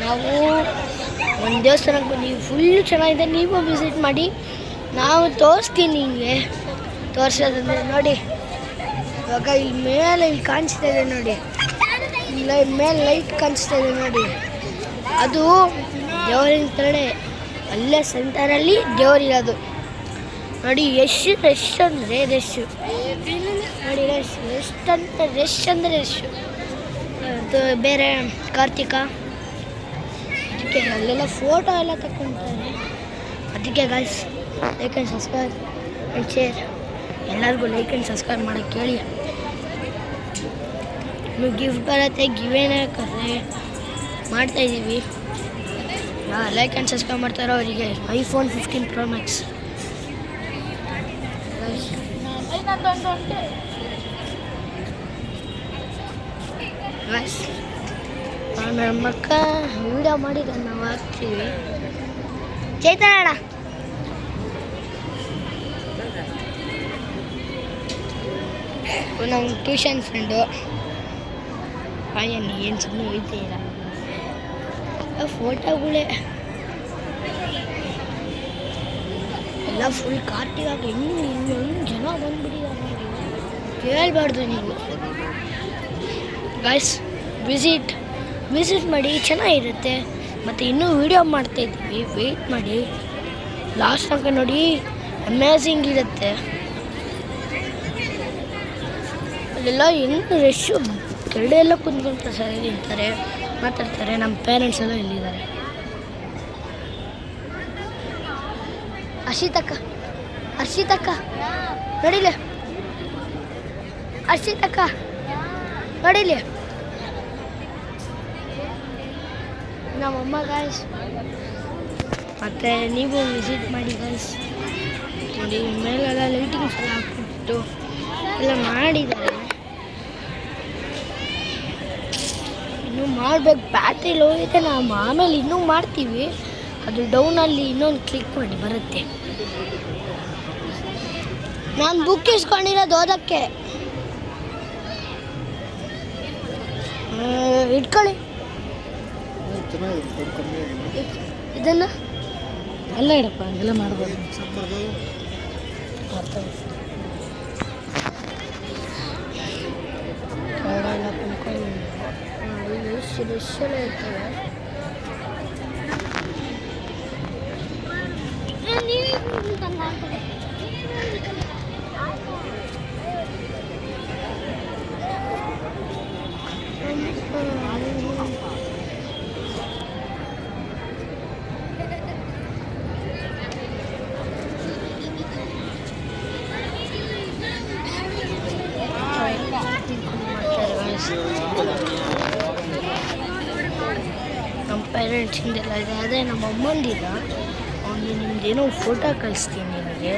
ನಾವು ಒಂದು ದೇವಸ್ಥಾನಕ್ಕೆ ಬಂದೀವಿ, ಫುಲ್ ಚೆನ್ನಾಗಿದೆ. ನೀವು ವಿಸಿಟ್ ಮಾಡಿ. ನಾವು ತೋರಿಸ್ತೀನಿ ನಿಮಗೆ. ತೋರಿಸೋದಂದರೆ ನೋಡಿ, ಇವಾಗ ಇಲ್ಲಿ ಮೇಲೆ ಇಲ್ಲಿ ಕಾಣಿಸ್ತಾ ಇದೆ ನೋಡಿ, ಮೇಲೆ ಲೈಟ್ ಕಾಣಿಸ್ತಾ ಇದೆ ನೋಡಿ, ಅದು ದೇವರಿನ ಥರನೇ ಅಲ್ಲೇ ಸೆಂಟರಲ್ಲಿ ದೇವರಿರೋದು ನೋಡಿ. ಎಷ್ಟು ರಶ್ ಅಂದರೆ ರಶ್ಶು ನೋಡಿ, ರಶ್ ಅಂದರೆ ರಶ್ಶು. ಅದು ಬೇರೆ ಕಾರ್ತಿಕ, ಅದಕ್ಕೆ ಅಲ್ಲೆಲ್ಲ ಫೋಟೋ ಎಲ್ಲ ತಗೊಳ್ತಾರೆ. ಅದಕ್ಕೆ guys, like and subscribe and share. ಎಲ್ಲರಿಗೂ ಲೈಕ್ ಆ್ಯಂಡ್ ಸಬ್ಸ್ಕ್ರೈಬ್ ಮಾಡೋಕ್ಕೆ ಕೇಳಿ. ನೀವು ಗಿಫ್ಟ್ ಬರುತ್ತೆ, ಗಿವೇನೇ ಮಾಡ್ತಾಯಿದ್ದೀವಿ. ಲೈಕ್ ಆ್ಯಂಡ್ ಸಬ್ಸ್ಕ್ರೈಬ್ ಮಾಡ್ತಾರೋ ಅವರಿಗೆ iPhone 15 Pro Max. ನಮ್ಮ ಅಕ್ಕ ವಿಡಿಯೋ ಮಾಡಿದ್ರೆ ನಾವು ಹಾಕ್ತೀವಿ. ಚೈತನ್ಯ ನಮ್ಮ ಟ್ಯೂಷನ್ ಫ್ರೆಂಡು ಆಯನ್ ಏನು ಸುಮ್ಮನೆ ಹೋಯ್ತೇ ಇಲ್ಲ. ಫೋಟೋಗಳೇ ಎಲ್ಲ ಫುಲ್ ಕಾರ್ತಿಗಾಗ ಹೆಂಗೆ ಜನ ಬಂದ್ಬಿಟ್ಟಿದ್ದಾರೆ ಕೇಳಬಾರ್ದು ನೀವು. ಗಾಯ್ಸ್, ವಿಸಿಟ್ ಮಾಡಿ, ಚೆನ್ನಾಗಿರುತ್ತೆ. ಮತ್ತು ಇನ್ನೂ ವೀಡಿಯೋ ಮಾಡ್ತಾಯಿದ್ದೀವಿ, ವೆಯ್ಟ್ ಮಾಡಿ. ಲಾಸ್ಟ್ ತನಕ ನೋಡಿ, ಅಮೇಝಿಂಗ್ ಇರುತ್ತೆ. ಅಲ್ಲೆಲ್ಲ ಹೆಂಗೆ ರಶ್ಶು, ಕೆರಡೆ ಎಲ್ಲ ಕುಂತ್ಕೊಂತ ಸರಿ ತಿಂತಾರೆ, ಮಾತಾಡ್ತಾರೆ. ನಮ್ಮ ಪೇರೆಂಟ್ಸ್ ಎಲ್ಲ ಇಲ್ಲಿದ್ದಾರೆ. ಹರ್ಷಿತಕ್ಕ ನೋಡಿಲ್ಲ, ಹರ್ಷಿತಕ್ಕ ನೋಡಿಲ್ಲ ನಮ್ಮಮ್ಮ ಗಾಯ್ಸ್. ಮತ್ತು ನೀವು ವಿಸಿಟ್ ಮಾಡಿ ಗಾಯ್ಸ್. ನೋಡಿ, ಮೇಲೆಲ್ಲ ಲೈಟಿಂಗ್ಸ್ ಎಲ್ಲ ಹಾಕ್ಬಿಟ್ಟು ಎಲ್ಲ ಮಾಡಿದ್ದಾರೆ. ಇನ್ನೂ ಮಾಡಬೇಕು, ಬ್ಯಾಟ್ರಿ ಲೋ ಇದೆ. ನಾವು ಆಮೇಲೆ ಇನ್ನೂ ಮಾಡ್ತೀವಿ. ಅದು ಡೌನಲ್ಲಿ ಇನ್ನೊಂದು ಕ್ಲಿಕ್ ಮಾಡಿ ಬರುತ್ತೆ. ನಾನು ಬುಕ್ ಇಸ್ಕೊಂಡಿರೋದು ಓದೋಕ್ಕೆ. ಇಟ್ಕೊಳ್ಳಿ ಇದನ್ನು ಎಲ್ಲ ಇಡಪ್ಪ, ಹಂಗೆಲ್ಲ ಮಾಡ್ಬೋದು. ಎಲ್ಲ ಕುಂತ್ಕೊಂಡು ಎಷ್ಟು ಇರ್ತವೆ. ನಮ್ಮ ಪೇರೆಂಟ್ಸಿಂದೆಲ್ಲ ಇದೆ. ಅದೇ ನಮ್ಮ ಅಮ್ಮಂದಿದ ಅವನು ನಿಮ್ದೇನೋ ಫೋಟೋ ಕಳಿಸ್ತೀನಿ ನಿಮಗೆ.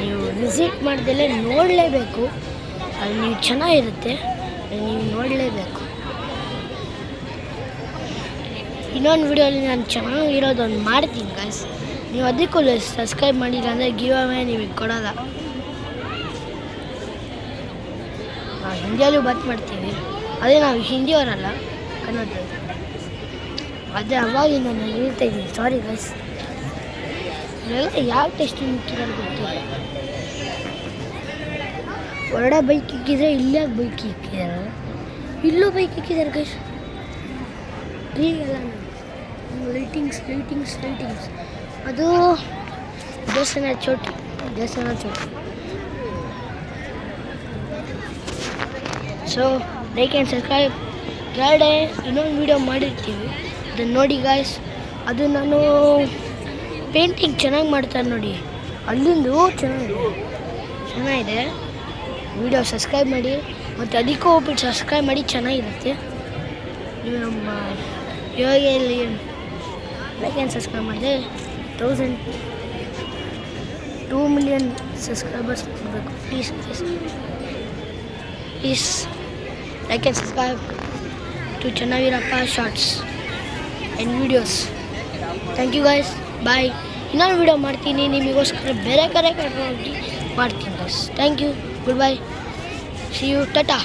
ನೀವು ವಿಸಿಟ್ ಮಾಡ್ದಲೇ ನೋಡಲೇಬೇಕು. ಅದು ನೀವು ಚೆನ್ನಾಗಿರುತ್ತೆ, ನೀವು ನೋಡಲೇಬೇಕು. ಇನ್ನೊಂದು ವಿಡಿಯೋಲಿ ನಾನು ಚೆನ್ನಾಗಿರೋದೊಂದು ಮಾಡ್ತೀನಿ ಗಾಯ್ಸ್. ನೀವು ಅದಕ್ಕೂ ಸಬ್ಸ್ಕ್ರೈಬ್ ಮಾಡಿಲ್ಲ ಅಂದರೆ ಗಿವ್ ಅವೇ ನಿಮಗೆ ಕೊಡೋಲ್ಲ. ನಾವು ಹಿಂದಿಯಲ್ಲೂ ಬಾತ್ ಮಾಡ್ತೀವಿ. ಅದೇ ನಾವು ಹಿಂದಿಯವರಲ್ಲ, ಕನ್ನಡದವರು. ಅದೇ ಅವಾಗಿಂದ ನಾನು ಹೇಳ್ತಾ ಇದ್ದೀನಿ. ಸಾರಿ ಗೈಸ್, ಇವೆಲ್ಲ ಯಾವ ಟೆಸ್ಟ್ ಮುಖ್ಯದಲ್ಲಿ ಗೊತ್ತಿಲ್ಲ. ಹೊರಡೆ ಬೈಕ್ ಇಕ್ಕಿದ್ರೆ ಇಲ್ಲೇ ಬೈಕ್ ಇಕ್ಕಿದ್ದಾರೆ, ಇಲ್ಲೂ ಬೈಕ್ ಇಕ್ಕಿದ್ದಾರೆ ಗೈಸ್. ಹೀಗೆಲ್ಲ ಲೈಟಿಂಗ್ಸ್. ಅದು ದೇವಸ್ಥಾನ ಚೋಟಿ. So like and subscribe. ಕೆಳಗಡೆ ಇನ್ನೊಂದು ವೀಡಿಯೋ ಮಾಡಿರ್ತೀವಿ, ಅದನ್ನು ನೋಡಿ ಗಾಯ್ಸ್. ಅದು ನಾನು ಪೇಂಟಿಂಗ್ ಚೆನ್ನಾಗಿ ಮಾಡ್ತಾರೆ ನೋಡಿ, ಅಲ್ಲಿಂದು ಚೆನ್ನಾಗಿದೆ. ವೀಡಿಯೋ ಸಬ್ಸ್ಕ್ರೈಬ್ ಮಾಡಿ, ಮತ್ತು ಅದಕ್ಕೂ ಹೋಗ್ಬಿಟ್ಟು ಸಬ್ಸ್ಕ್ರೈಬ್ ಮಾಡಿ, ಚೆನ್ನಾಗಿರುತ್ತೆ. ನೀವು ನಮ್ಮ ಇವಾಗೆಲ್ಲಿ ಲೈಕ್ ಆ್ಯಂಡ್ ಸಬ್ಸ್ಕ್ರೈಬ್ ಮಾಡಿದೆ 2 ಮಿಲಿಯನ್ ಸಬ್ಸ್ಕ್ರೈಬರ್ಸ್ ಮಾಡಬೇಕು. Please like and subscribe to Channavirappa Shorts and videos. Thank you guys. Bye. ಇನ್ನೊಂದು ವಿಡಿಯೋ ಮಾಡ್ತೀನಿ ನಿಮಗೋಸ್ಕರ, ಬೇರೆ ಕರೆ ಮಾಡ್ತೀನಿ guys. Thank you. Goodbye. See you. Tata.